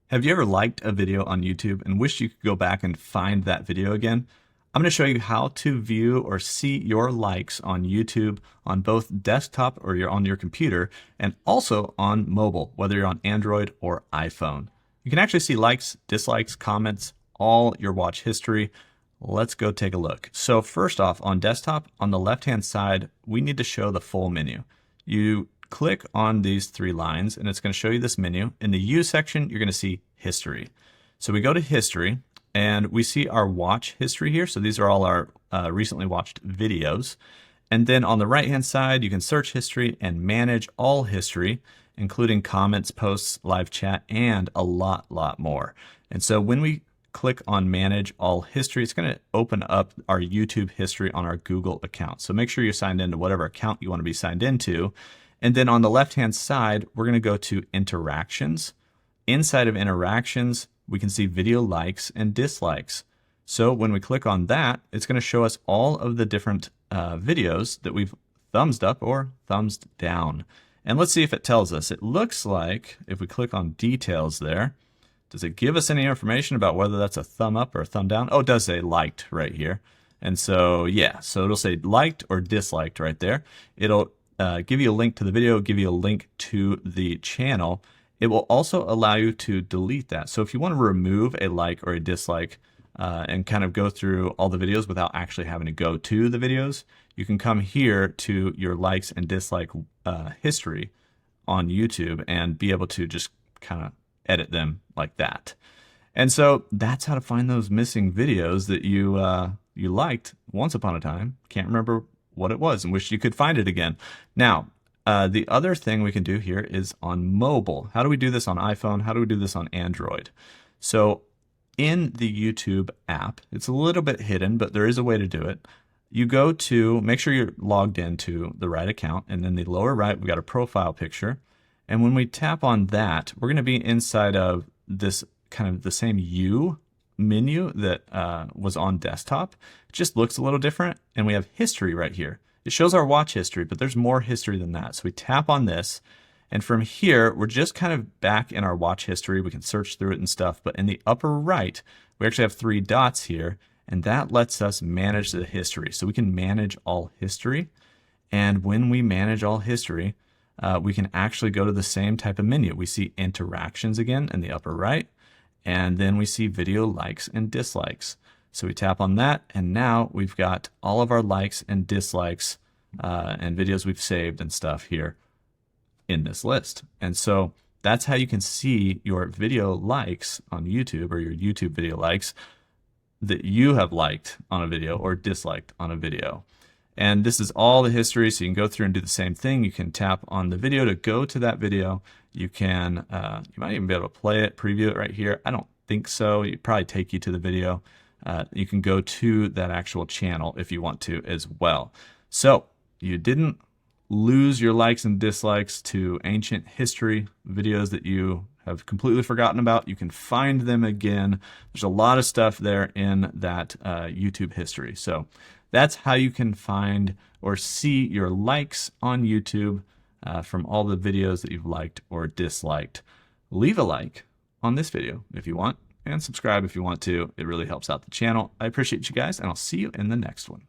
Have you ever liked a video on YouTube and wished you could go back and find that video again? I'm going to show you how to view or see your likes on YouTube on both desktop or you're on your computer and also on mobile, whether you're on Android or iPhone. You can actually see likes, dislikes, comments, all your watch history. Let's go take a look. So first off, on desktop, on the left-hand side, we need to show the full menu. You click on these three lines and it's going to show you this menu. In the U section, you're going to see history. So we go to history and we see our watch history here. So these are all our recently watched videos. And then on the right-hand side, you can search history and manage all history, including comments, posts, live chat, and a lot more. And so when we click on manage all history, it's going to open up our YouTube history on our Google account. So make sure you're signed into whatever account you want to be signed into. And then on the left-hand side, we're going to go to interactions. Inside of interactions, we can see video likes and dislikes. So when we click on that, it's going to show us all of the different videos that we've thumbs up or thumbs down. And let's see if it tells us. It looks like if we click on details there, does it give us any information about whether that's a thumb up or a thumb down? Oh, it does say liked right here. And so, yeah, so it'll say liked or disliked right there. It'll give you a link to the video, give you a link to the channel. It will also allow you to delete that. So if you want to remove a like or a dislike and kind of go through all the videos without actually having to go to the videos, you can come here to your likes and dislike history on YouTube and be able to just kind of edit them like that. And so that's how to find those missing videos that you liked once upon a time. Can't remember what it was and wish you could find it again. Now, the other thing we can do here is on mobile. How do we do this on iPhone? How do we do this on Android? So in the YouTube app, it's a little bit hidden, but there is a way to do it. You go to, make sure you're logged into the right account, and then the lower right, we've got a profile picture. And when we tap on that, we're going to be inside of this kind of the same U menu that was on desktop. It just looks a little different, and we have history right here. It shows our watch history, but there's more history than that. So we tap on this, and from here, we're just kind of back in our watch history. We can search through it and stuff, but in the upper right, we actually have three dots here, and that lets us manage the history. So we can manage all history, and when we manage all history, we can actually go to the same type of menu. We see interactions again in the upper right, and then we see video likes and dislikes. So we tap on that, and now we've got all of our likes and dislikes and videos we've saved and stuff here in this list. And so that's how you can see your video likes on YouTube, or your YouTube video likes that you have liked on a video or disliked on a video. And this is all the history, so you can go through and do the same thing. You can tap on the video to go to that video. You can, you might even be able to play it, preview it right here. I don't think so. It'd probably take you to the video. You can go to that actual channel if you want to as well. So you didn't lose your likes and dislikes to ancient history videos that you have completely forgotten about. You can find them again. There's a lot of stuff there in that YouTube history. So that's how you can find or see your likes on YouTube from all the videos that you've liked or disliked. Leave a like on this video if you want, and subscribe if you want to. It really helps out the channel. I appreciate you guys, and I'll see you in the next one.